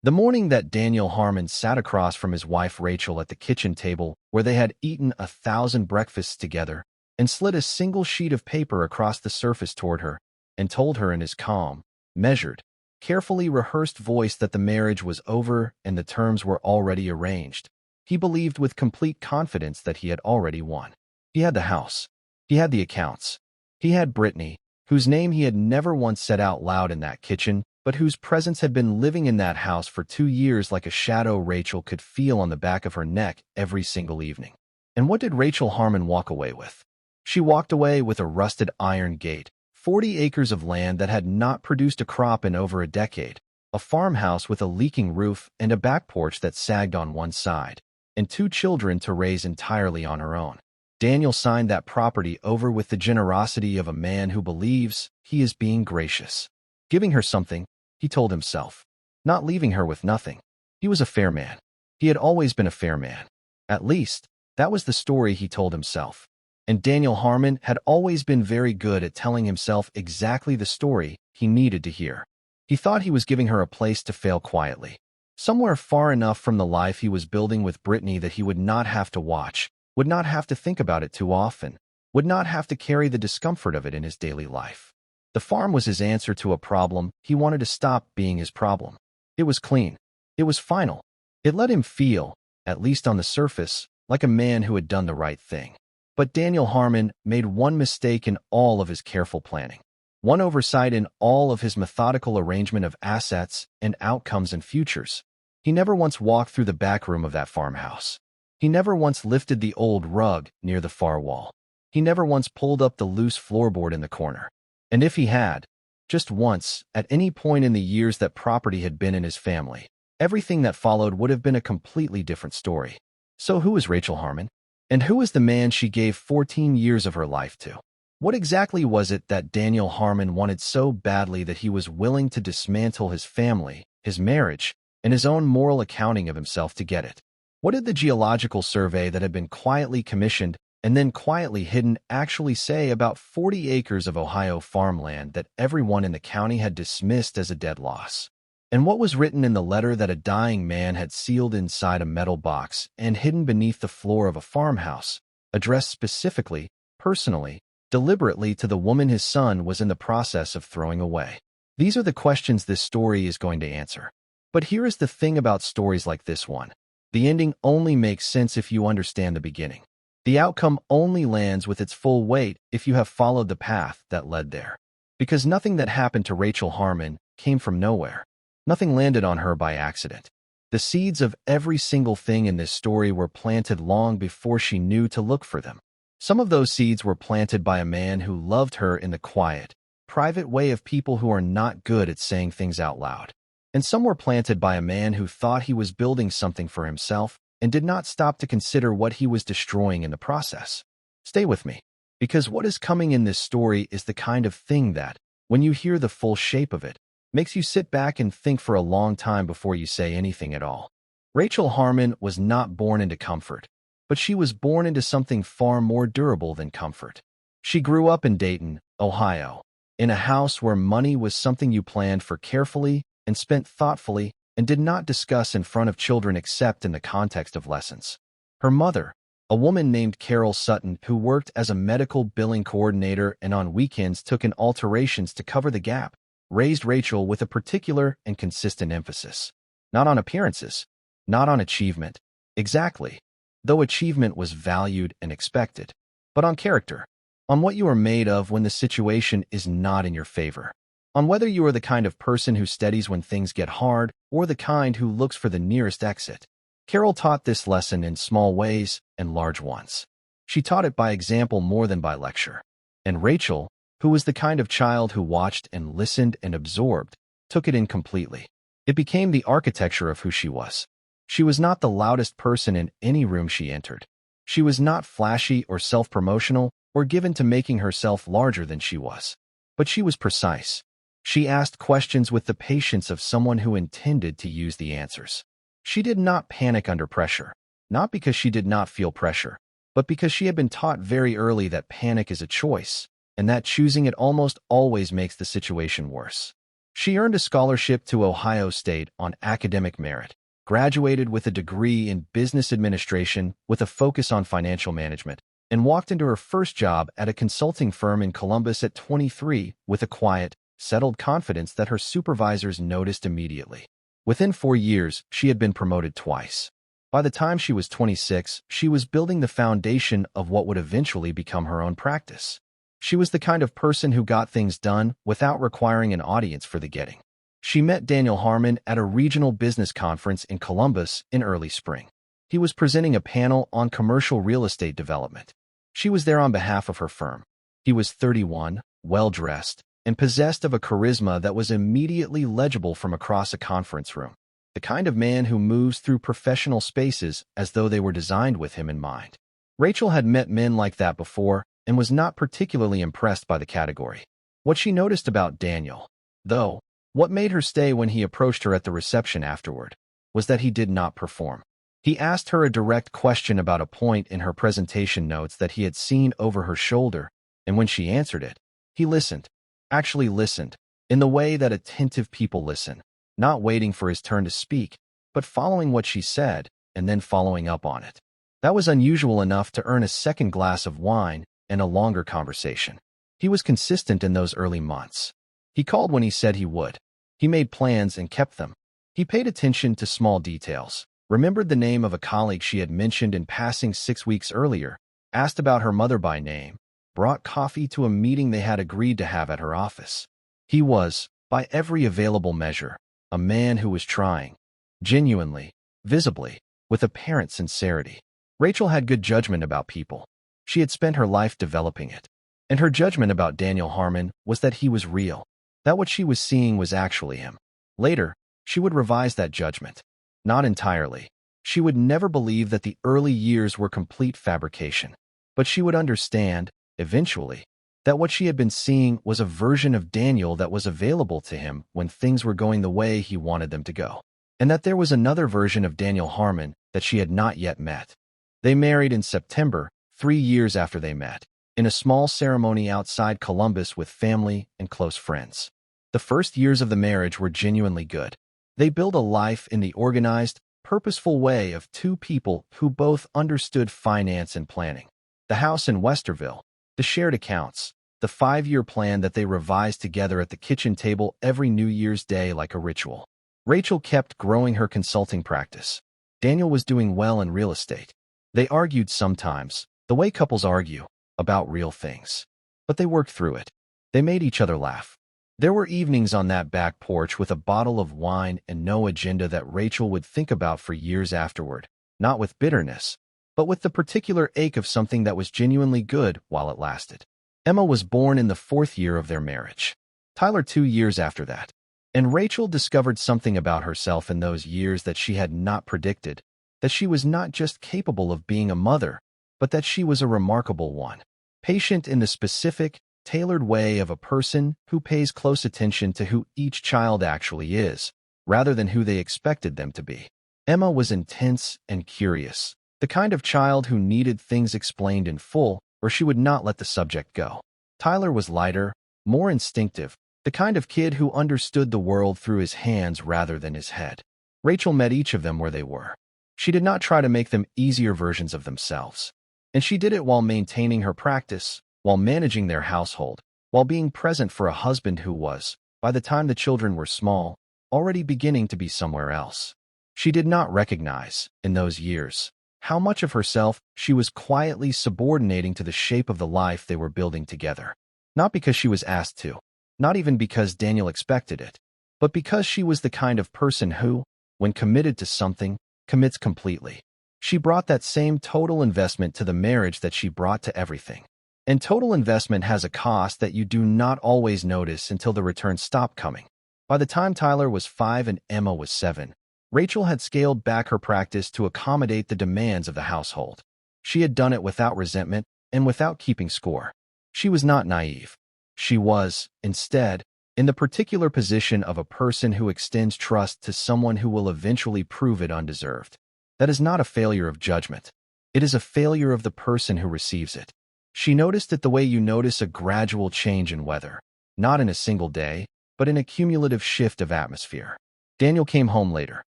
The morning that Daniel Harmon sat across from his wife Rachel at the kitchen table where they had eaten 1,000 breakfasts together and slid a single sheet of paper across the surface toward her and told her in his calm, measured, carefully rehearsed voice that the marriage was over and the terms were already arranged. He believed with complete confidence that he had already won. He had the house. He had the accounts. He had Brittany, whose name he had never once said out loud in that kitchen, but whose presence had been living in that house for 2 years like a shadow Rachel could feel on the back of her neck every single evening. And what did Rachel Harmon walk away with? She walked away with a rusted iron gate, 40 acres of land that had not produced a crop in over a decade, a farmhouse with a leaking roof and a back porch that sagged on one side, and 2 children to raise entirely on her own. Daniel signed that property over with the generosity of a man who believes he is being gracious. Giving her something, he told himself. Not leaving her with nothing. He was a fair man. He had always been a fair man. At least, that was the story he told himself. And Daniel Harmon had always been very good at telling himself exactly the story he needed to hear. He thought he was giving her a place to fail quietly, somewhere far enough from the life he was building with Brittany that he would not have to watch, would not have to think about it too often, would not have to carry the discomfort of it in his daily life. The farm was his answer to a problem he wanted to stop being his problem. It was clean. It was final. It let him feel, at least on the surface, like a man who had done the right thing. But Daniel Harmon made one mistake in all of his careful planning, one oversight in all of his methodical arrangement of assets and outcomes and futures. He never once walked through the back room of that farmhouse. He never once lifted the old rug near the far wall. He never once pulled up the loose floorboard in the corner. And if he had, just once, at any point in the years that property had been in his family, everything that followed would have been a completely different story. So who is Rachel Harmon? And who is the man she gave 14 years of her life to? What exactly was it that Daniel Harmon wanted so badly that he was willing to dismantle his family, his marriage, and his own moral accounting of himself to get it? What did the geological survey that had been quietly commissioned and then quietly hidden actually say about 40 acres of Ohio farmland that everyone in the county had dismissed as a dead loss? And what was written in the letter that a dying man had sealed inside a metal box and hidden beneath the floor of a farmhouse, addressed specifically, personally, deliberately to the woman his son was in the process of throwing away? These are the questions this story is going to answer. But here is the thing about stories like this one. The ending only makes sense if you understand the beginning. The outcome only lands with its full weight if you have followed the path that led there. Because nothing that happened to Rachel Harmon came from nowhere. Nothing landed on her by accident. The seeds of every single thing in this story were planted long before she knew to look for them. Some of those seeds were planted by a man who loved her in the quiet, private way of people who are not good at saying things out loud. And some were planted by a man who thought he was building something for himself and did not stop to consider what he was destroying in the process. Stay with me, because what is coming in this story is the kind of thing that, when you hear the full shape of it, makes you sit back and think for a long time before you say anything at all. Rachel Harmon was not born into comfort, but she was born into something far more durable than comfort. She grew up in Dayton, Ohio, in a house where money was something you planned for carefully and spent thoughtfully and did not discuss in front of children except in the context of lessons. Her mother, a woman named Carol Sutton who worked as a medical billing coordinator and on weekends took in alterations to cover the gap, raised Rachel with a particular and consistent emphasis. Not on appearances, not on achievement, exactly, though achievement was valued and expected, but on character, on what you are made of when the situation is not in your favor, on whether you are the kind of person who steadies when things get hard or the kind who looks for the nearest exit. Carol taught this lesson in small ways and large ones. She taught it by example more than by lecture. And Rachel, who was the kind of child who watched and listened and absorbed, took it in completely. It became the architecture of who she was. She was not the loudest person in any room she entered. She was not flashy or self-promotional or given to making herself larger than she was. But she was precise. She asked questions with the patience of someone who intended to use the answers. She did not panic under pressure, not because she did not feel pressure, but because she had been taught very early that panic is a choice, and that choosing it almost always makes the situation worse. She earned a scholarship to Ohio State on academic merit, graduated with a degree in business administration with a focus on financial management, and walked into her first job at a consulting firm in Columbus at 23 with a quiet, settled confidence that her supervisors noticed immediately. Within 4 years, she had been promoted twice. By the time she was 26, she was building the foundation of what would eventually become her own practice. She was the kind of person who got things done without requiring an audience for the getting. She met Daniel Harmon at a regional business conference in Columbus in early spring. He was presenting a panel on commercial real estate development. She was there on behalf of her firm. He was 31, well-dressed, and possessed of a charisma that was immediately legible from across a conference room. The kind of man who moves through professional spaces as though they were designed with him in mind. Rachel had met men like that before and was not particularly impressed by the category. What she noticed about Daniel, though, what made her stay when he approached her at the reception afterward, was that he did not perform. He asked her a direct question about a point in her presentation notes that he had seen over her shoulder, and when she answered it, he listened, actually listened, in the way that attentive people listen, not waiting for his turn to speak, but following what she said and then following up on it. That was unusual enough to earn a second glass of wine and a longer conversation. He was consistent in those early months. He called when he said he would. He made plans and kept them. He paid attention to small details, remembered the name of a colleague she had mentioned in passing 6 weeks earlier, asked about her mother by name, brought coffee to a meeting they had agreed to have at her office. He was, by every available measure, a man who was trying, genuinely, visibly, with apparent sincerity. Rachel had good judgment about people. She had spent her life developing it. And her judgment about Daniel Harmon was that he was real, that what she was seeing was actually him. Later, she would revise that judgment. Not entirely. She would never believe that the early years were complete fabrication. But she would understand, eventually, that what she had been seeing was a version of Daniel that was available to him when things were going the way he wanted them to go. And that there was another version of Daniel Harmon that she had not yet met. They married in September, 3 years after they met, in a small ceremony outside Columbus with family and close friends. The first years of the marriage were genuinely good. They built a life in the organized, purposeful way of two people who both understood finance and planning. The house in Westerville, the shared accounts, the 5-year plan that they revised together at the kitchen table every New Year's Day like a ritual. Rachel kept growing her consulting practice. Daniel was doing well in real estate. They argued sometimes, the way couples argue, about real things. But they worked through it. They made each other laugh. There were evenings on that back porch with a bottle of wine and no agenda that Rachel would think about for years afterward, not with bitterness, but with the particular ache of something that was genuinely good while it lasted. Emma was born in the 4th year of their marriage. Tyler 2 years after that. And Rachel discovered something about herself in those years that she had not predicted, that she was not just capable of being a mother, but that she was a remarkable one. Patient in the specific, tailored way of a person who pays close attention to who each child actually is, rather than who they expected them to be. Emma was intense and curious, the kind of child who needed things explained in full, or she would not let the subject go. Tyler was lighter, more instinctive, the kind of kid who understood the world through his hands rather than his head. Rachel met each of them where they were. She did not try to make them easier versions of themselves. And she did it while maintaining her practice, while managing their household, while being present for a husband who was, by the time the children were small, already beginning to be somewhere else. She did not recognize, in those years, how much of herself she was quietly subordinating to the shape of the life they were building together. Not because she was asked to, not even because Daniel expected it, but because she was the kind of person who, when committed to something, commits completely. She brought that same total investment to the marriage that she brought to everything. And total investment has a cost that you do not always notice until the returns stop coming. By the time Tyler was 5 and Emma was 7, Rachel had scaled back her practice to accommodate the demands of the household. She had done it without resentment and without keeping score. She was not naive. She was, instead, in the particular position of a person who extends trust to someone who will eventually prove it undeserved. That is not a failure of judgment. It is a failure of the person who receives it. She noticed it the way you notice a gradual change in weather, not in a single day, but in a cumulative shift of atmosphere. Daniel came home later.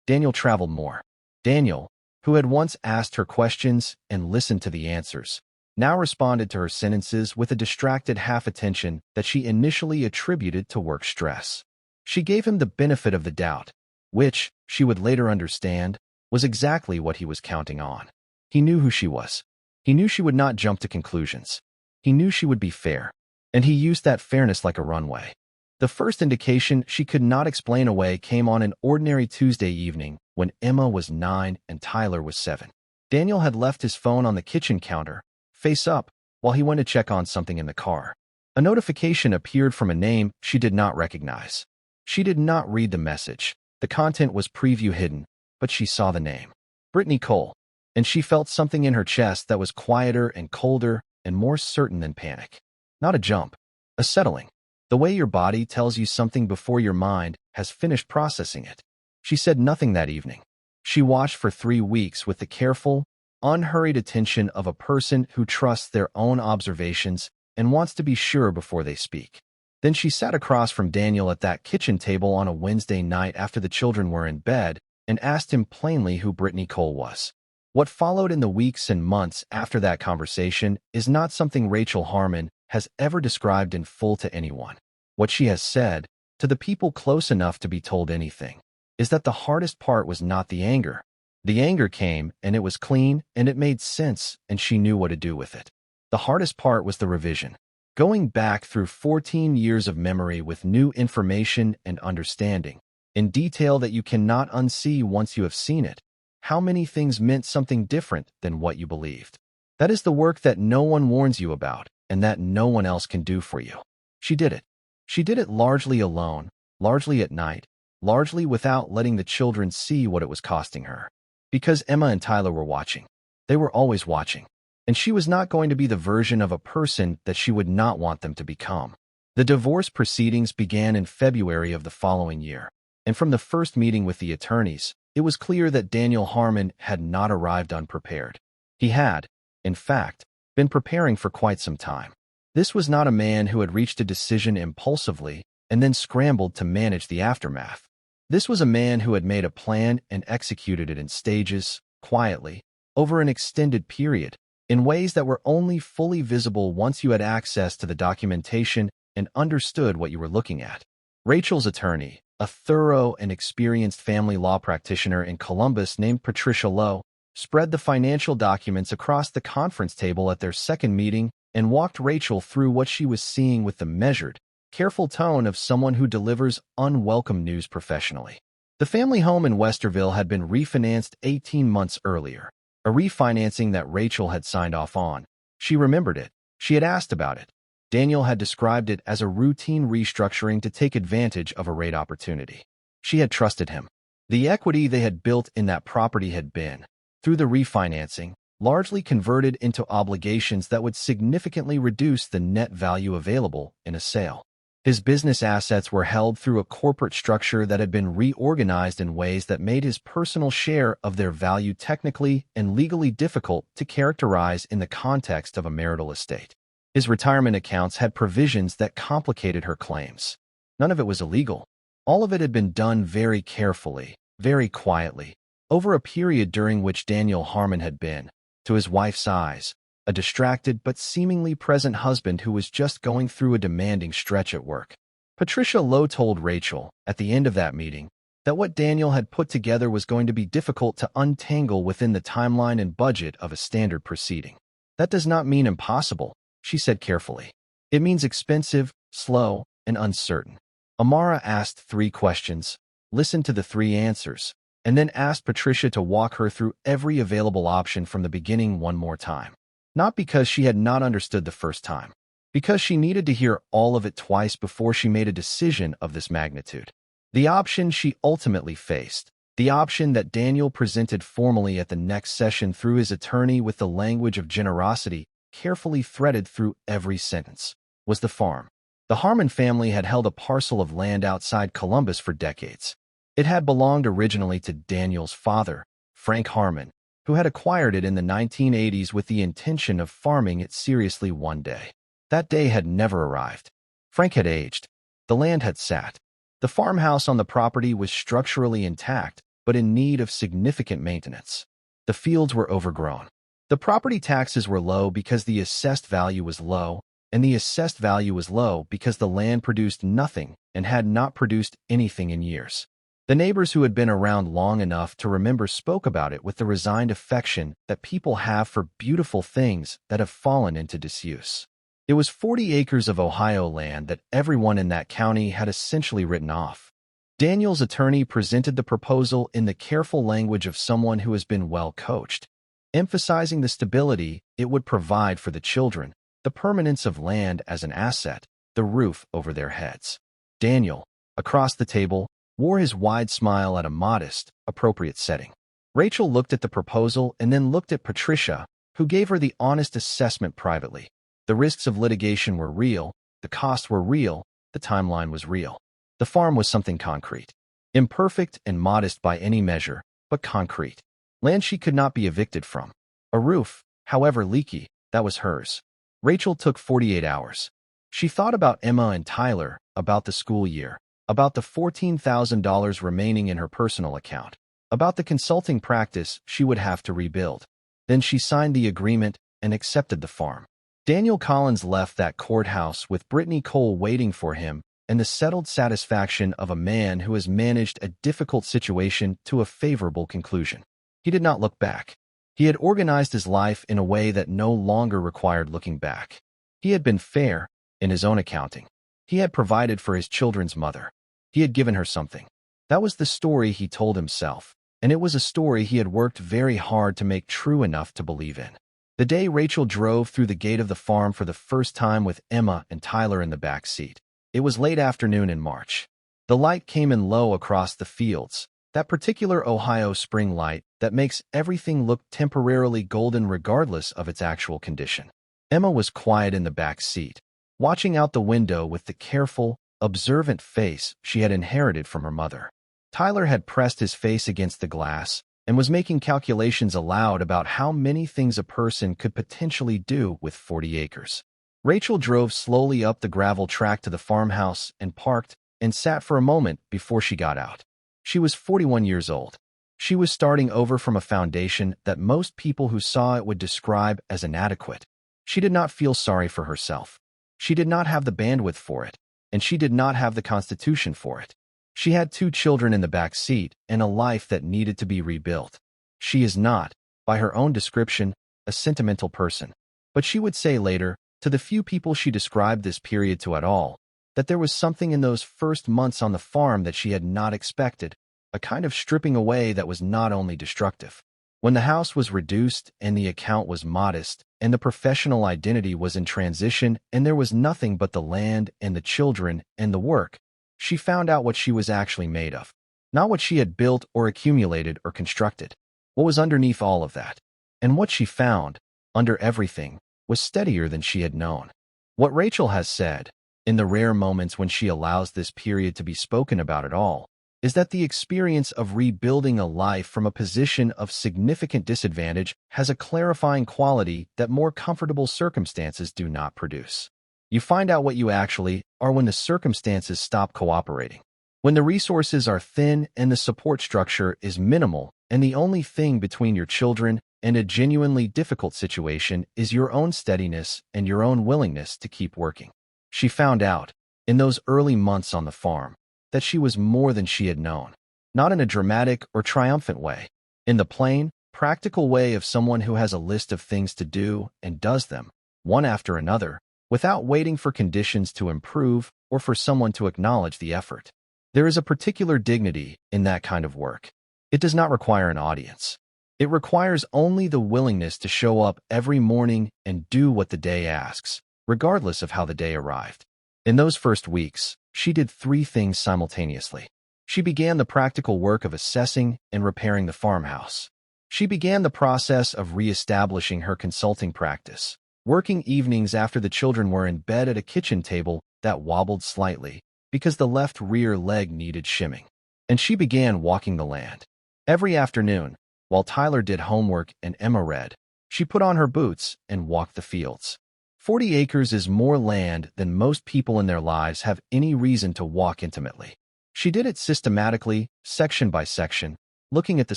Daniel traveled more. Daniel, who had once asked her questions and listened to the answers, now responded to her sentences with a distracted half-attention that she initially attributed to work stress. She gave him the benefit of the doubt, which, she would later understand, was exactly what he was counting on. He knew who she was. He knew she would not jump to conclusions. He knew she would be fair, and he used that fairness like a runway. The first indication she could not explain away came on an ordinary Tuesday evening when Emma was 9 and Tyler was 7. Daniel had left his phone on the kitchen counter, face up, while he went to check on something in the car. A notification appeared from a name she did not recognize. She did not read the message. The content was preview hidden, but she saw the name. Brittany Cole. And she felt something in her chest that was quieter and colder and more certain than panic. Not a jump, a settling. The way your body tells you something before your mind has finished processing it. She said nothing that evening. She watched for 3 weeks with the careful, unhurried attention of a person who trusts their own observations and wants to be sure before they speak. Then she sat across from Daniel at that kitchen table on a Wednesday night after the children were in bed and asked him plainly who Brittany Cole was. What followed in the weeks and months after that conversation is not something Rachel Harmon has ever described in full to anyone. What she has said, to the people close enough to be told anything, is that the hardest part was not the anger. The anger came, and it was clean, and it made sense, and she knew what to do with it. The hardest part was the revision. Going back through 14 years of memory with new information and understanding, in detail that you cannot unsee once you have seen it. How many things meant something different than what you believed? That is the work that no one warns you about and that no one else can do for you. She did it. She did it largely alone, largely at night, largely without letting the children see what it was costing her. Because Emma and Tyler were watching. They were always watching. And she was not going to be the version of a person that she would not want them to become. The divorce proceedings began in February of the following year. And from the first meeting with the attorneys, it was clear that Daniel Harmon had not arrived unprepared. He had, in fact, been preparing for quite some time. This was not a man who had reached a decision impulsively and then scrambled to manage the aftermath. This was a man who had made a plan and executed it in stages, quietly, over an extended period, in ways that were only fully visible once you had access to the documentation and understood what you were looking at. Rachel's attorney, a thorough and experienced family law practitioner in Columbus named Patricia Lowe, spread the financial documents across the conference table at their second meeting and walked Rachel through what she was seeing with the measured, careful tone of someone who delivers unwelcome news professionally. The family home in Westerville had been refinanced 18 months earlier, a refinancing that Rachel had signed off on. She remembered it. She had asked about it. Daniel had described it as a routine restructuring to take advantage of a rate opportunity. She had trusted him. The equity they had built in that property had been, through the refinancing, largely converted into obligations that would significantly reduce the net value available in a sale. His business assets were held through a corporate structure that had been reorganized in ways that made his personal share of their value technically and legally difficult to characterize in the context of a marital estate. His retirement accounts had provisions that complicated her claims. None of it was illegal. All of it had been done very carefully, very quietly, over a period during which Daniel Harmon had been, to his wife's eyes, a distracted but seemingly present husband who was just going through a demanding stretch at work. Patricia Lowe told Rachel, at the end of that meeting, that what Daniel had put together was going to be difficult to untangle within the timeline and budget of a standard proceeding. That does not mean impossible, she said carefully. It means expensive, slow, and uncertain. Amara asked 3 questions, listened to the 3 answers, and then asked Patricia to walk her through every available option from the beginning one more time. Not because she had not understood the first time, because she needed to hear all of it twice before she made a decision of this magnitude. The option she ultimately faced, the option that Daniel presented formally at the next session through his attorney with the language of generosity carefully threaded through every sentence, was the farm. The Harmon family had held a parcel of land outside Columbus for decades. It had belonged originally to Daniel's father, Frank Harmon, who had acquired it in the 1980s with the intention of farming it seriously one day. That day had never arrived. Frank had aged. The land had sat. The farmhouse on the property was structurally intact, but in need of significant maintenance. The fields were overgrown. The property taxes were low because the assessed value was low, and the assessed value was low because the land produced nothing and had not produced anything in years. The neighbors who had been around long enough to remember spoke about it with the resigned affection that people have for beautiful things that have fallen into disuse. It was 40 acres of Ohio land that everyone in that county had essentially written off. Daniel's attorney presented the proposal in the careful language of someone who has been well coached, emphasizing the stability it would provide for the children, the permanence of land as an asset, the roof over their heads. Daniel, across the table, wore his wide smile at a modest, appropriate setting. Rachel looked at the proposal and then looked at Patricia, who gave her the honest assessment privately. The risks of litigation were real, the costs were real, the timeline was real. The farm was something concrete. Imperfect and modest by any measure, but concrete. Land she could not be evicted from. A roof, however leaky, that was hers. Rachel took 48 hours. She thought about Emma and Tyler, about the school year, about the $14,000 remaining in her personal account, about the consulting practice she would have to rebuild. Then she signed the agreement and accepted the farm. Daniel Collins left that courthouse with Brittany Cole waiting for him and the settled satisfaction of a man who has managed a difficult situation to a favorable conclusion. He did not look back. He had organized his life in a way that no longer required looking back. He had been fair in his own accounting. He had provided for his children's mother. He had given her something. That was the story he told himself, and it was a story he had worked very hard to make true enough to believe in. The day Rachel drove through the gate of the farm for the first time with Emma and Tyler in the back seat. It was late afternoon in March. The light came in low across the fields, that particular Ohio spring light that makes everything look temporarily golden regardless of its actual condition. Emma was quiet in the back seat, watching out the window with the careful, observant face she had inherited from her mother. Tyler had pressed his face against the glass and was making calculations aloud about how many things a person could potentially do with 40 acres. Rachel drove slowly up the gravel track to the farmhouse and parked and sat for a moment before she got out. She was 41 years old. She was starting over from a foundation that most people who saw it would describe as inadequate. She did not feel sorry for herself. She did not have the bandwidth for it, and she did not have the constitution for it. She had 2 children in the back seat and a life that needed to be rebuilt. She is not, by her own description, a sentimental person. But she would say later, to the few people she described this period to at all, that there was something in those first months on the farm that she had not expected, a kind of stripping away that was not only destructive. When the house was reduced and the account was modest and the professional identity was in transition and there was nothing but the land and the children and the work, she found out what she was actually made of, not what she had built or accumulated or constructed. What was underneath all of that? And what she found, under everything, was steadier than she had known. What Rachel has said, in the rare moments when she allows this period to be spoken about at all, is that the experience of rebuilding a life from a position of significant disadvantage has a clarifying quality that more comfortable circumstances do not produce. You find out what you actually are when the circumstances stop cooperating. When the resources are thin and the support structure is minimal, and the only thing between your children and a genuinely difficult situation is your own steadiness and your own willingness to keep working. She found out, in those early months on the farm, that she was more than she had known, not in a dramatic or triumphant way, in the plain, practical way of someone who has a list of things to do and does them, one after another, without waiting for conditions to improve or for someone to acknowledge the effort. There is a particular dignity in that kind of work. It does not require an audience. It requires only the willingness to show up every morning and do what the day asks, regardless of how the day arrived. In those first weeks, she did 3 things simultaneously. She began the practical work of assessing and repairing the farmhouse. She began the process of reestablishing her consulting practice, working evenings after the children were in bed at a kitchen table that wobbled slightly because the left rear leg needed shimming. And she began walking the land. Every afternoon, while Tyler did homework and Emma read, she put on her boots and walked the fields. 40 acres is more land than most people in their lives have any reason to walk intimately. She did it systematically, section by section, looking at the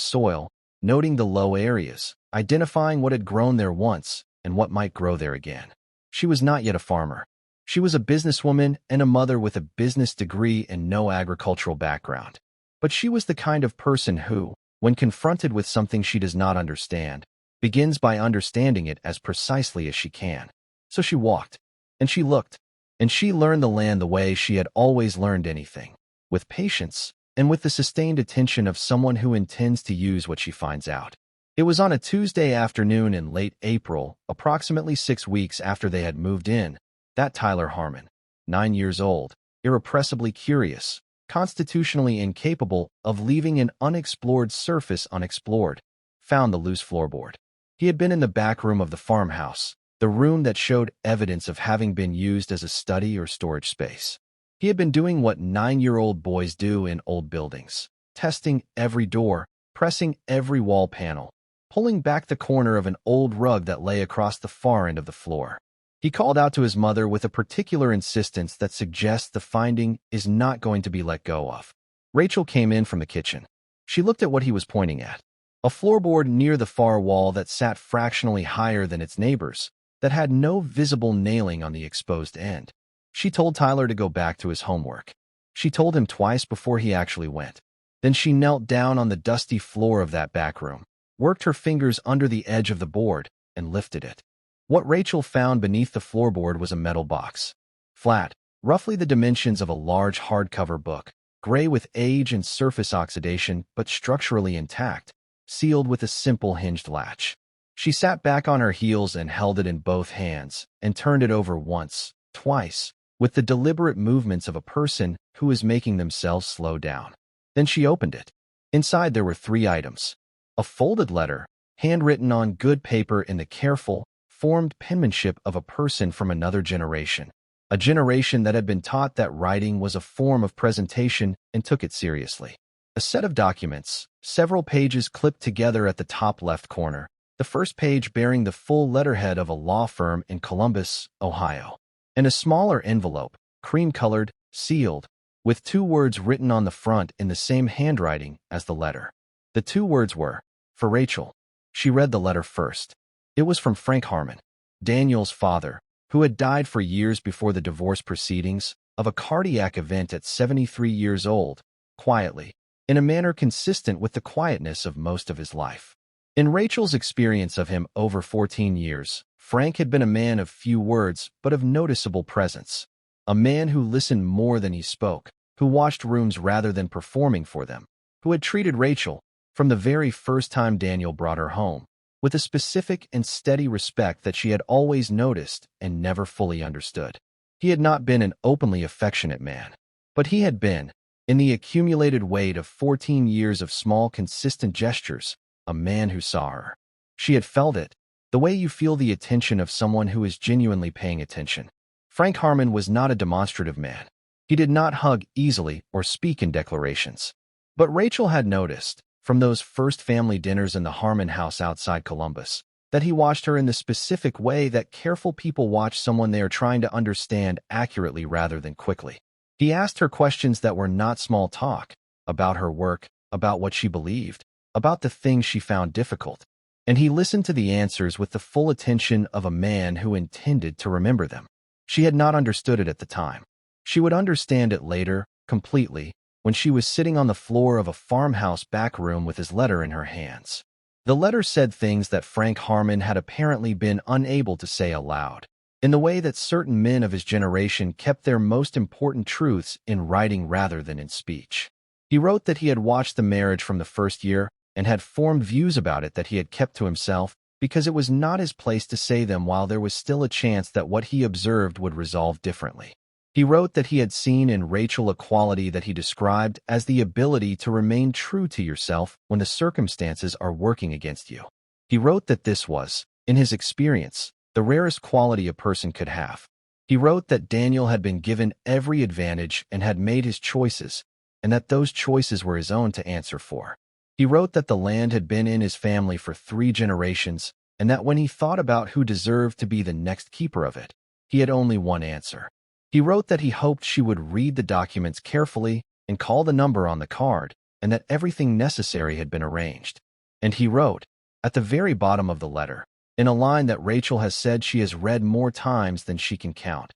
soil, noting the low areas, identifying what had grown there once and what might grow there again. She was not yet a farmer. She was a businesswoman and a mother with a business degree and no agricultural background. But she was the kind of person who, when confronted with something she does not understand, begins by understanding it as precisely as she can. So she walked, and she looked, and she learned the land the way she had always learned anything, with patience and with the sustained attention of someone who intends to use what she finds out. It was on a Tuesday afternoon in late April, approximately 6 weeks after they had moved in, that Tyler Harmon, 9 years old, irrepressibly curious, constitutionally incapable of leaving an unexplored surface unexplored, found the loose floorboard. He had been in the back room of the farmhouse, the room that showed evidence of having been used as a study or storage space. He had been doing what 9-year-old boys do in old buildings, testing every door, pressing every wall panel, pulling back the corner of an old rug that lay across the far end of the floor. He called out to his mother with a particular insistence that suggests the finding is not going to be let go of. Rachel came in from the kitchen. She looked at what he was pointing at, a floorboard near the far wall that sat fractionally higher than its neighbors, that had no visible nailing on the exposed end. She told Tyler to go back to his homework. She told him twice before he actually went. Then she knelt down on the dusty floor of that back room, worked her fingers under the edge of the board, and lifted it. What Rachel found beneath the floorboard was a metal box. Flat, roughly the dimensions of a large hardcover book, gray with age and surface oxidation but structurally intact, sealed with a simple hinged latch. She sat back on her heels and held it in both hands, and turned it over once, twice, with the deliberate movements of a person who is making themselves slow down. Then she opened it. Inside there were 3 items. A folded letter, handwritten on good paper in the careful, formed penmanship of a person from another generation, a generation that had been taught that writing was a form of presentation and took it seriously. A set of documents, several pages clipped together at the top left corner, the first page bearing the full letterhead of a law firm in Columbus, Ohio, and a smaller envelope, cream-colored, sealed, with 2 words written on the front in the same handwriting as the letter. The 2 words were, "For Rachel." She read the letter first. It was from Frank Harmon, Daniel's father, who had died for years before the divorce proceedings, of a cardiac event at 73 years old, quietly, in a manner consistent with the quietness of most of his life. In Rachel's experience of him over 14 years, Frank had been a man of few words but of noticeable presence, a man who listened more than he spoke, who watched rooms rather than performing for them, who had treated Rachel, from the very first time Daniel brought her home, with a specific and steady respect that she had always noticed and never fully understood. He had not been an openly affectionate man, but he had been, in the accumulated weight of 14 years of small, consistent gestures, a man who saw her. She had felt it, the way you feel the attention of someone who is genuinely paying attention. Frank Harmon was not a demonstrative man. He did not hug easily or speak in declarations. But Rachel had noticed, from those first family dinners in the Harmon house outside Columbus, that he watched her in the specific way that careful people watch someone they are trying to understand accurately rather than quickly. He asked her questions that were not small talk, about her work, about what she believed, about the things she found difficult, and he listened to the answers with the full attention of a man who intended to remember them. She had not understood it at the time. She would understand it later, completely, when she was sitting on the floor of a farmhouse back room with his letter in her hands. The letter said things that Frank Harmon had apparently been unable to say aloud, in the way that certain men of his generation kept their most important truths in writing rather than in speech. He wrote that he had watched the marriage from the first year and had formed views about it that he had kept to himself because it was not his place to say them while there was still a chance that what he observed would resolve differently. He wrote that he had seen in Rachel a quality that he described as the ability to remain true to yourself when the circumstances are working against you. He wrote that this was, in his experience, the rarest quality a person could have. He wrote that Daniel had been given every advantage and had made his choices, and that those choices were his own to answer for. He wrote that the land had been in his family for 3 generations, and that when he thought about who deserved to be the next keeper of it, he had only one answer. He wrote that he hoped she would read the documents carefully and call the number on the card, and that everything necessary had been arranged. And he wrote, at the very bottom of the letter, in a line that Rachel has said she has read more times than she can count,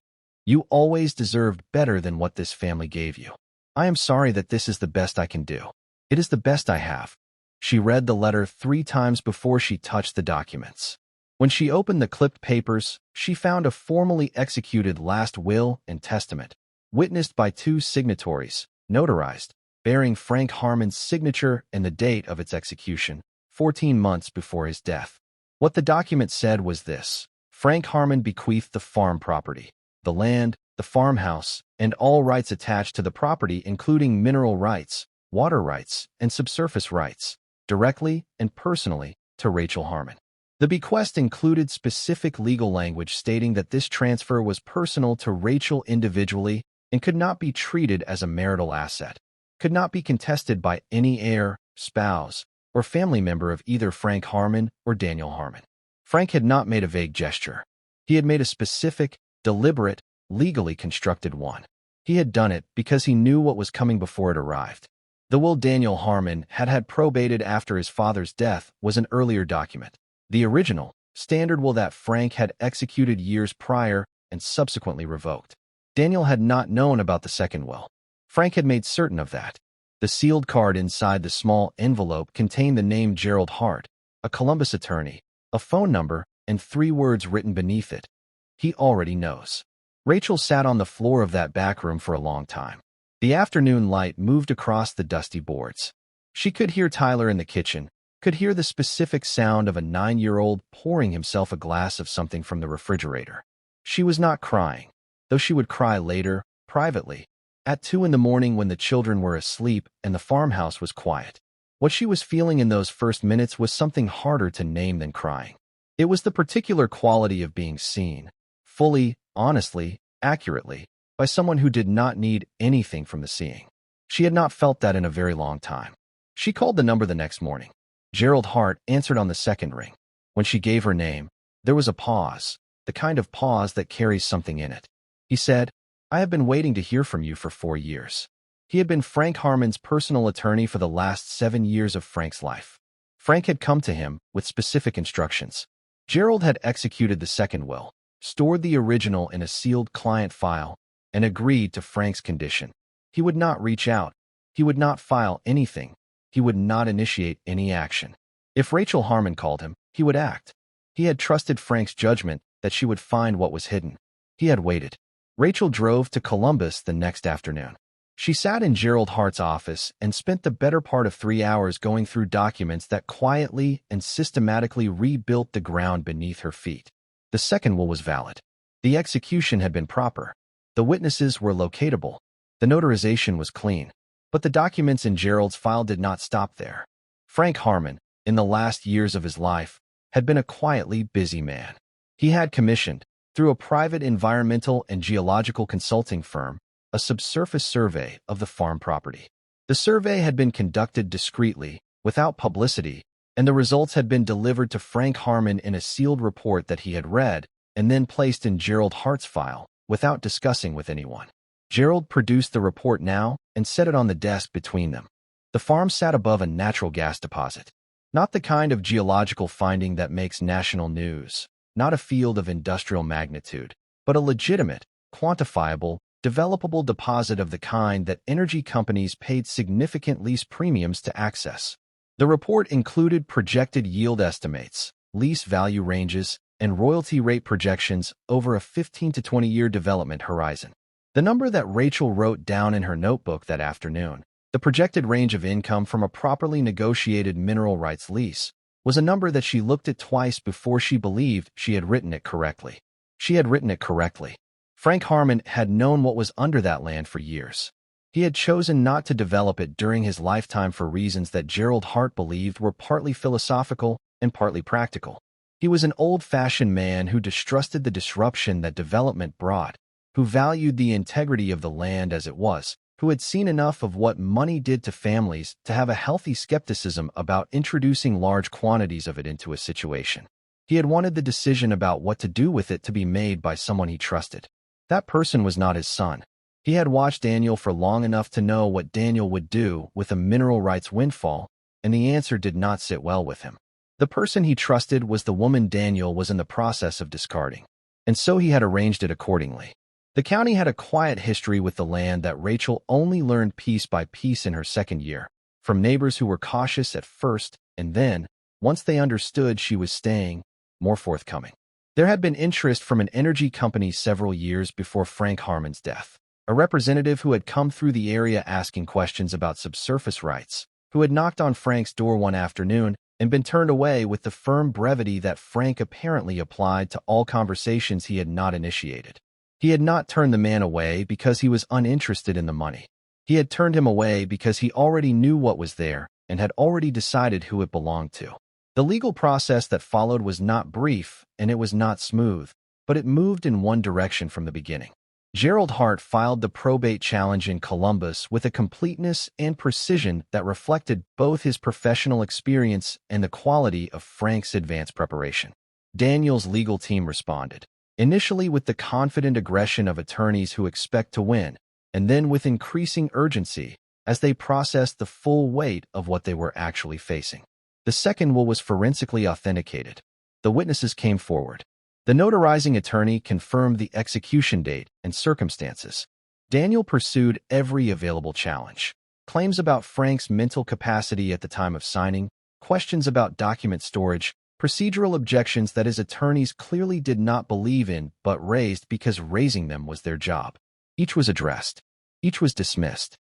"You always deserved better than what this family gave you. I am sorry that this is the best I can do. It is the best I have." She read the letter 3 times before she touched the documents. When she opened the clipped papers, she found a formally executed last will and testament, witnessed by 2 signatories, notarized, bearing Frank Harmon's signature and the date of its execution, 14 months before his death. What the document said was this: Frank Harmon bequeathed the farm property, the land, the farmhouse, and all rights attached to the property, including mineral rights, water rights, and subsurface rights, directly and personally to Rachel Harmon. The bequest included specific legal language stating that this transfer was personal to Rachel individually and could not be treated as a marital asset, could not be contested by any heir, spouse, or family member of either Frank Harmon or Daniel Harmon. Frank had not made a vague gesture. He had made a specific, deliberate, legally constructed one. He had done it because he knew what was coming before it arrived. The will Daniel Harmon had probated after his father's death was an earlier document. The original, standard will that Frank had executed years prior and subsequently revoked. Daniel had not known about the second will. Frank had made certain of that. The sealed card inside the small envelope contained the name Gerald Hart, a Columbus attorney, a phone number, and 3 words written beneath it: "He already knows." Rachel sat on the floor of that back room for a long time. The afternoon light moved across the dusty boards. She could hear Tyler in the kitchen, could hear the specific sound of a 9-year-old pouring himself a glass of something from the refrigerator. She was not crying, though she would cry later, privately, at 2 in the morning when the children were asleep and the farmhouse was quiet. What she was feeling in those first minutes was something harder to name than crying. It was the particular quality of being seen, fully, honestly, accurately, by someone who did not need anything from the seeing. She had not felt that in a very long time. She called the number the next morning. Gerald Hart answered on the second ring. When she gave her name, there was a pause, the kind of pause that carries something in it. He said, "I have been waiting to hear from you for 4 years." He had been Frank Harmon's personal attorney for the last 7 years of Frank's life. Frank had come to him with specific instructions. Gerald had executed the second will, stored the original in a sealed client file, and agreed to Frank's condition. He would not reach out. He would not file anything. He would not initiate any action. If Rachel Harmon called him, he would act. He had trusted Frank's judgment that she would find what was hidden. He had waited. Rachel drove to Columbus the next afternoon. She sat in Gerald Hart's office and spent the better part of 3 hours going through documents that quietly and systematically rebuilt the ground beneath her feet. The second will was valid. The execution had been proper. The witnesses were locatable. The notarization was clean. But the documents in Gerald's file did not stop there. Frank Harmon, in the last years of his life, had been a quietly busy man. He had commissioned, through a private environmental and geological consulting firm, a subsurface survey of the farm property. The survey had been conducted discreetly, without publicity, and the results had been delivered to Frank Harmon in a sealed report that he had read and then placed in Gerald Hart's file, without discussing with anyone. Gerald produced the report now and set it on the desk between them. The farm sat above a natural gas deposit. Not the kind of geological finding that makes national news, not a field of industrial magnitude, but a legitimate, quantifiable, developable deposit of the kind that energy companies paid significant lease premiums to access. The report included projected yield estimates, lease value ranges, and royalty rate projections over a 15 to 20-year development horizon. The number that Rachel wrote down in her notebook that afternoon, the projected range of income from a properly negotiated mineral rights lease, was a number that she looked at twice before she believed she had written it correctly. She had written it correctly. Frank Harmon had known what was under that land for years. He had chosen not to develop it during his lifetime for reasons that Gerald Hart believed were partly philosophical and partly practical. He was an old-fashioned man who distrusted the disruption that development brought, who valued the integrity of the land as it was, who had seen enough of what money did to families to have a healthy skepticism about introducing large quantities of it into a situation. He had wanted the decision about what to do with it to be made by someone he trusted. That person was not his son. He had watched Daniel for long enough to know what Daniel would do with a mineral rights windfall, and the answer did not sit well with him. The person he trusted was the woman Daniel was in the process of discarding, and so he had arranged it accordingly. The county had a quiet history with the land that Rachel only learned piece by piece in her second year, from neighbors who were cautious at first, and then, once they understood she was staying, more forthcoming. There had been interest from an energy company several years before Frank Harmon's death, a representative who had come through the area asking questions about subsurface rights, who had knocked on Frank's door one afternoon and been turned away with the firm brevity that Frank apparently applied to all conversations he had not initiated. He had not turned the man away because he was uninterested in the money. He had turned him away because he already knew what was there and had already decided who it belonged to. The legal process that followed was not brief, and it was not smooth, but it moved in one direction from the beginning. Gerald Hart filed the probate challenge in Columbus with a completeness and precision that reflected both his professional experience and the quality of Frank's advanced preparation. Daniel's legal team responded, initially with the confident aggression of attorneys who expect to win, and then with increasing urgency as they processed the full weight of what they were actually facing. The second will was forensically authenticated. The witnesses came forward. The notarizing attorney confirmed the execution date and circumstances. Daniel pursued every available challenge. Claims about Frank's mental capacity at the time of signing, questions about document storage, procedural objections that his attorneys clearly did not believe in but raised because raising them was their job. Each was addressed. Each was dismissed.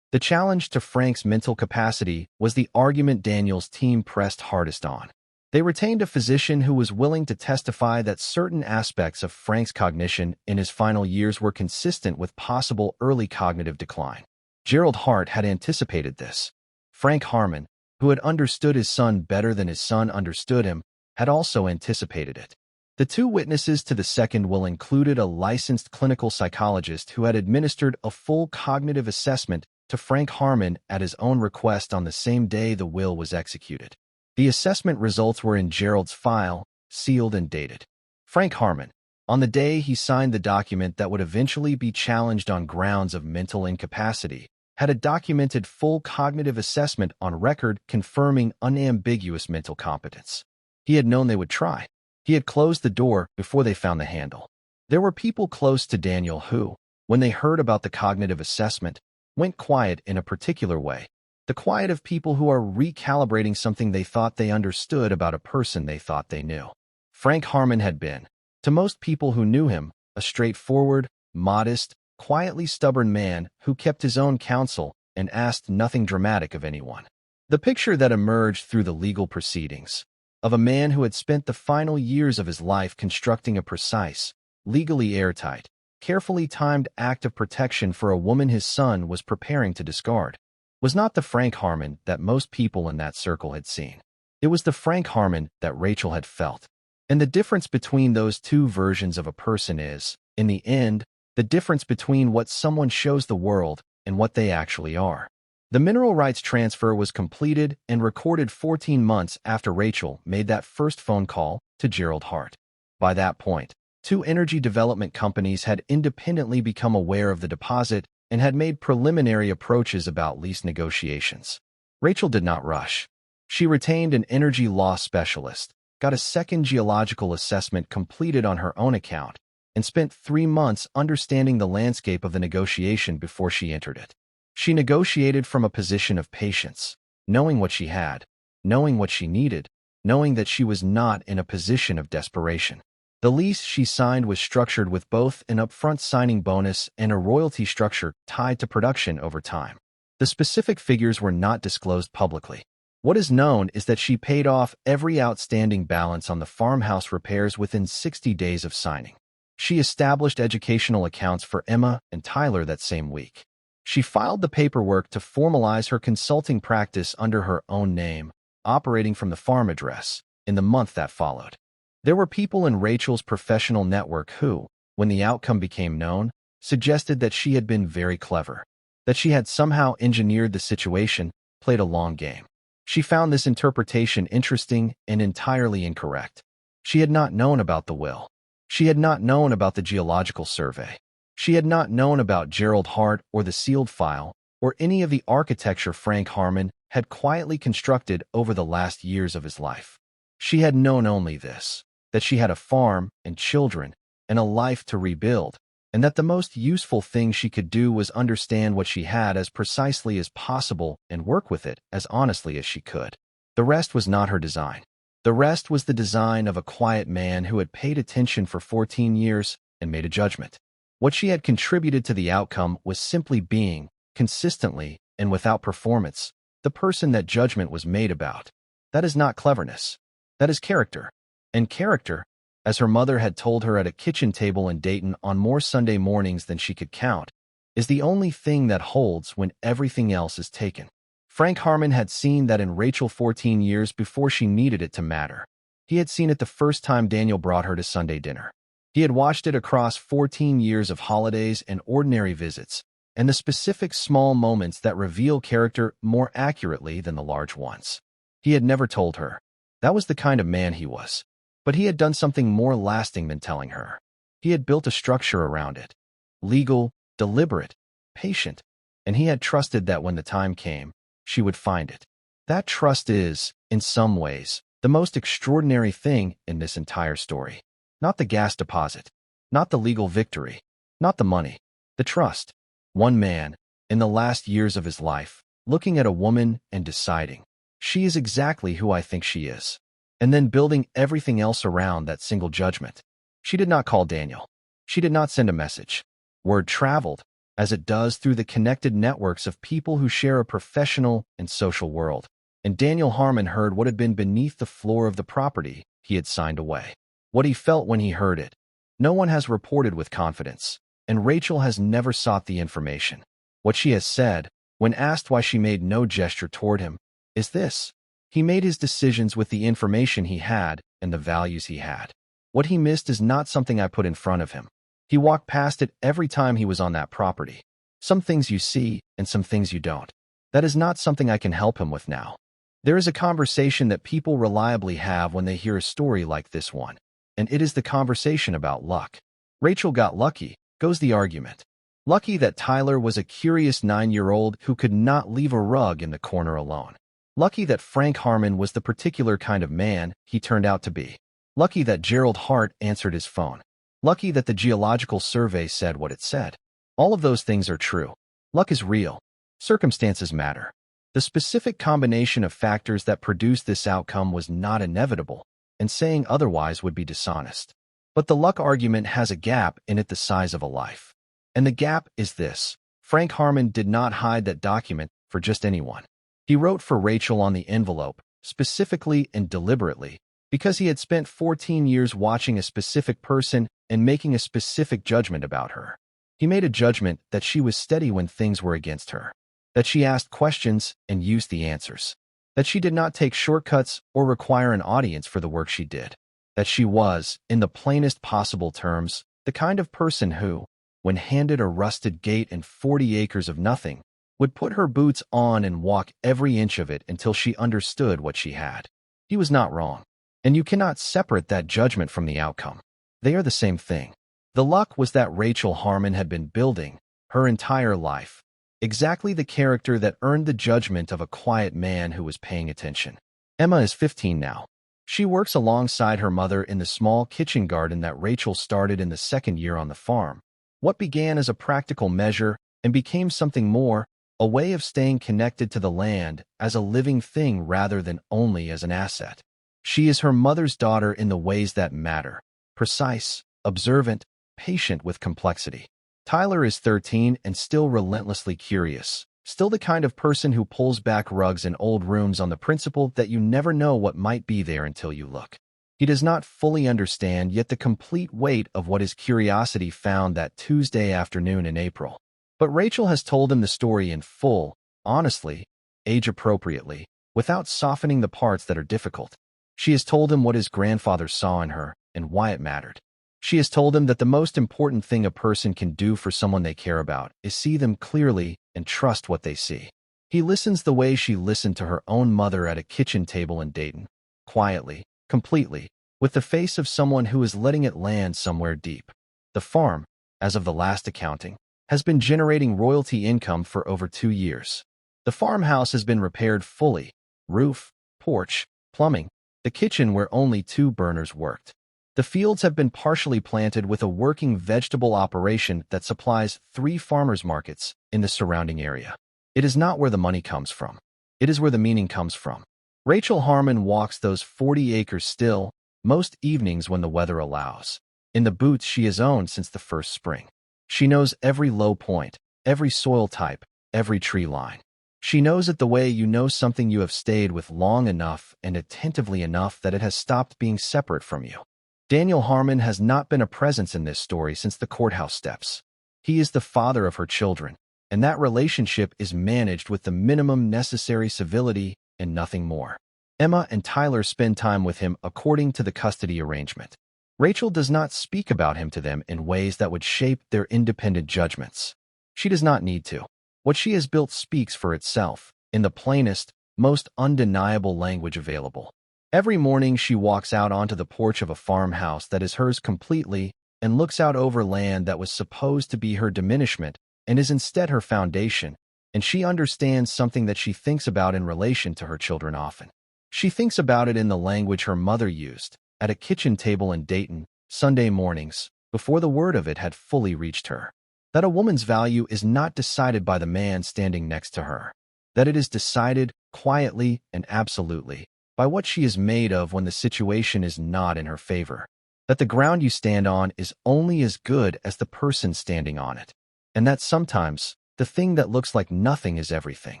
The challenge to Frank's mental capacity was the argument Daniel's team pressed hardest on. They retained a physician who was willing to testify that certain aspects of Frank's cognition in his final years were consistent with possible early cognitive decline. Gerald Hart had anticipated this. Frank Harmon, who had understood his son better than his son understood him, had also anticipated it. The two witnesses to the second will included a licensed clinical psychologist who had administered a full cognitive assessment to Frank Harmon at his own request on the same day the will was executed. The assessment results were in Gerald's file, sealed and dated. Frank Harmon, on the day he signed the document that would eventually be challenged on grounds of mental incapacity, had a documented full cognitive assessment on record confirming unambiguous mental competence. He had known they would try. He had closed the door before they found the handle. There were people close to Daniel who, when they heard about the cognitive assessment, went quiet in a particular way. The quiet of people who are recalibrating something they thought they understood about a person they thought they knew. Frank Harmon had been, to most people who knew him, a straightforward, modest, quietly stubborn man who kept his own counsel and asked nothing dramatic of anyone. The picture that emerged through the legal proceedings, of a man who had spent the final years of his life constructing a precise, legally airtight, carefully timed act of protection for a woman his son was preparing to discard, was not the Frank Harmon that most people in that circle had seen. It was the Frank Harmon that Rachel had felt. And the difference between those two versions of a person is, in the end, the difference between what someone shows the world and what they actually are. The mineral rights transfer was completed and recorded 14 months after Rachel made that first phone call to Gerald Hart. By that point, two energy development companies had independently become aware of the deposit and had made preliminary approaches about lease negotiations. Rachel did not rush. She retained an energy law specialist, got a second geological assessment completed on her own account, and spent 3 months understanding the landscape of the negotiation before she entered it. She negotiated from a position of patience, knowing what she had, knowing what she needed, knowing that she was not in a position of desperation. The lease she signed was structured with both an upfront signing bonus and a royalty structure tied to production over time. The specific figures were not disclosed publicly. What is known is that she paid off every outstanding balance on the farmhouse repairs within 60 days of signing. She established educational accounts for Emma and Tyler that same week. She filed the paperwork to formalize her consulting practice under her own name, operating from the farm address, in the month that followed. There were people in Rachel's professional network who, when the outcome became known, suggested that she had been very clever, that she had somehow engineered the situation, played a long game. She found this interpretation interesting and entirely incorrect. She had not known about the will. She had not known about the geological survey. She had not known about Gerald Hart or the sealed file, or any of the architecture Frank Harmon had quietly constructed over the last years of his life. She had known only this, that she had a farm and children and a life to rebuild, and that the most useful thing she could do was understand what she had as precisely as possible and work with it as honestly as she could. The rest was not her design. The rest was the design of a quiet man who had paid attention for 14 years and made a judgment. What she had contributed to the outcome was simply being, consistently and without performance, the person that judgment was made about. That is not cleverness. That is character. And character, as her mother had told her at a kitchen table in Dayton on more Sunday mornings than she could count, is the only thing that holds when everything else is taken. Frank Harmon had seen that in Rachel 14 years before she needed it to matter. He had seen it the first time Daniel brought her to Sunday dinner. He had watched it across 14 years of holidays and ordinary visits, and the specific small moments that reveal character more accurately than the large ones. He had never told her. That was the kind of man he was. But he had done something more lasting than telling her. He had built a structure around it. Legal, deliberate, patient, and he had trusted that when the time came, she would find it. That trust is, in some ways, the most extraordinary thing in this entire story. Not the gas deposit, not the legal victory, not the money, the trust. One man, in the last years of his life, looking at a woman and deciding, she is exactly who I think she is, and then building everything else around that single judgment. She did not call Daniel. She did not send a message. Word traveled, as it does through the connected networks of people who share a professional and social world, and Daniel Harmon heard what had been beneath the floor of the property he had signed away. What he felt when he heard it, no one has reported with confidence, and Rachel has never sought the information. What she has said, when asked why she made no gesture toward him, is this: he made his decisions with the information he had and the values he had. What he missed is not something I put in front of him. He walked past it every time he was on that property. Some things you see and some things you don't. That is not something I can help him with now. There is a conversation that people reliably have when they hear a story like this one, and it is the conversation about luck. Rachel got lucky, goes the argument. Lucky that Tyler was a curious 9-year-old who could not leave a rug in the corner alone. Lucky that Frank Harmon was the particular kind of man he turned out to be. Lucky that Gerald Hart answered his phone. Lucky that the geological survey said what it said. All of those things are true. Luck is real. Circumstances matter. The specific combination of factors that produced this outcome was not inevitable, and saying otherwise would be dishonest. But the luck argument has a gap in it the size of a life. And the gap is this: Frank Harmon did not hide that document for just anyone. He wrote for Rachel on the envelope, specifically and deliberately, because he had spent 14 years watching a specific person and making a specific judgment about her. He made a judgment that she was steady when things were against her, that she asked questions and used the answers, that she did not take shortcuts or require an audience for the work she did, that she was, in the plainest possible terms, the kind of person who, when handed a rusted gate and 40 acres of nothing, would put her boots on and walk every inch of it until she understood what she had. He was not wrong, and you cannot separate that judgment from the outcome. They are the same thing. The luck was that Rachel Harmon had been building, her entire life, exactly the character that earned the judgment of a quiet man who was paying attention. Emma is 15 now. She works alongside her mother in the small kitchen garden that Rachel started in the second year on the farm. What began as a practical measure and became something more, a way of staying connected to the land as a living thing rather than only as an asset. She is her mother's daughter in the ways that matter: precise, observant, patient with complexity. Tyler is 13 and still relentlessly curious, still the kind of person who pulls back rugs in old rooms on the principle that you never know what might be there until you look. He does not fully understand yet the complete weight of what his curiosity found that Tuesday afternoon in April. But Rachel has told him the story in full, honestly, age-appropriately, without softening the parts that are difficult. She has told him what his grandfather saw in her and why it mattered. She has told him that the most important thing a person can do for someone they care about is see them clearly and trust what they see. He listens the way she listened to her own mother at a kitchen table in Dayton, quietly, completely, with the face of someone who is letting it land somewhere deep. The farm, as of the last accounting, has been generating royalty income for over 2 years. The farmhouse has been repaired fully: roof, porch, plumbing, the kitchen where only 2 burners worked. The fields have been partially planted with a working vegetable operation that supplies 3 farmers markets in the surrounding area. It is not where the money comes from. It is where the meaning comes from. Rachel Harmon walks those 40 acres still, most evenings when the weather allows, in the boots she has owned since the first spring. She knows every low point, every soil type, every tree line. She knows it the way you know something you have stayed with long enough and attentively enough that it has stopped being separate from you. Daniel Harmon has not been a presence in this story since the courthouse steps. He is the father of her children, and that relationship is managed with the minimum necessary civility and nothing more. Emma and Tyler spend time with him according to the custody arrangement. Rachel does not speak about him to them in ways that would shape their independent judgments. She does not need to. What she has built speaks for itself, in the plainest, most undeniable language available. Every morning she walks out onto the porch of a farmhouse that is hers completely and looks out over land that was supposed to be her diminishment and is instead her foundation, and she understands something that she thinks about in relation to her children often. She thinks about it in the language her mother used, at a kitchen table in Dayton, Sunday mornings, before the word of it had fully reached her. That a woman's value is not decided by the man standing next to her. That it is decided, quietly and absolutely, by what she is made of when the situation is not in her favor. That the ground you stand on is only as good as the person standing on it. And that sometimes, the thing that looks like nothing is everything.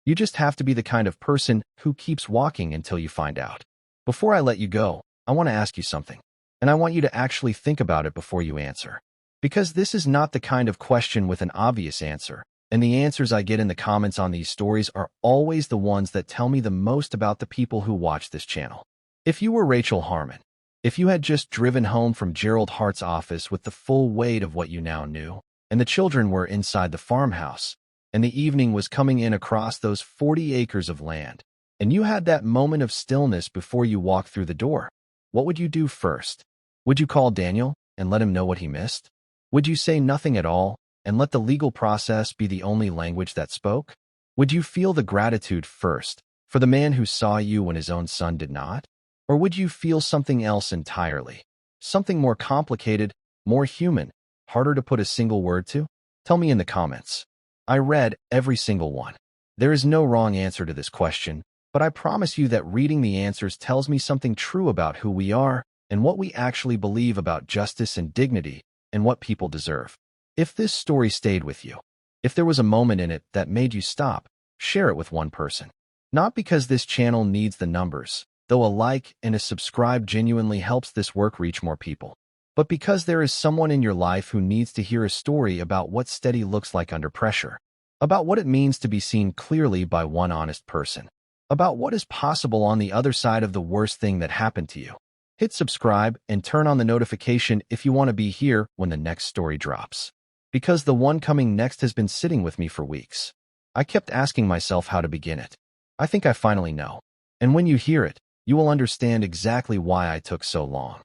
You just have to be the kind of person who keeps walking until you find out. Before I let you go, I want to ask you something, and I want you to actually think about it before you answer. Because this is not the kind of question with an obvious answer, and the answers I get in the comments on these stories are always the ones that tell me the most about the people who watch this channel. If you were Rachel Harmon, if you had just driven home from Gerald Hart's office with the full weight of what you now knew, and the children were inside the farmhouse, and the evening was coming in across those 40 acres of land, and you had that moment of stillness before you walked through the door, what would you do first? Would you call Daniel and let him know what he missed? Would you say nothing at all and let the legal process be the only language that spoke? Would you feel the gratitude first for the man who saw you when his own son did not? Or would you feel something else entirely? Something more complicated, more human, harder to put a single word to? Tell me in the comments. I read every single one. There is no wrong answer to this question, but I promise you that reading the answers tells me something true about who we are and what we actually believe about justice and dignity and what people deserve. If this story stayed with you, if there was a moment in it that made you stop, share it with one person. Not because this channel needs the numbers, though a like and a subscribe genuinely helps this work reach more people, but because there is someone in your life who needs to hear a story about what steady looks like under pressure, about what it means to be seen clearly by one honest person, about what is possible on the other side of the worst thing that happened to you. Hit subscribe and turn on the notification if you want to be here when the next story drops. Because the one coming next has been sitting with me for weeks. I kept asking myself how to begin it. I think I finally know. And when you hear it, you will understand exactly why I took so long.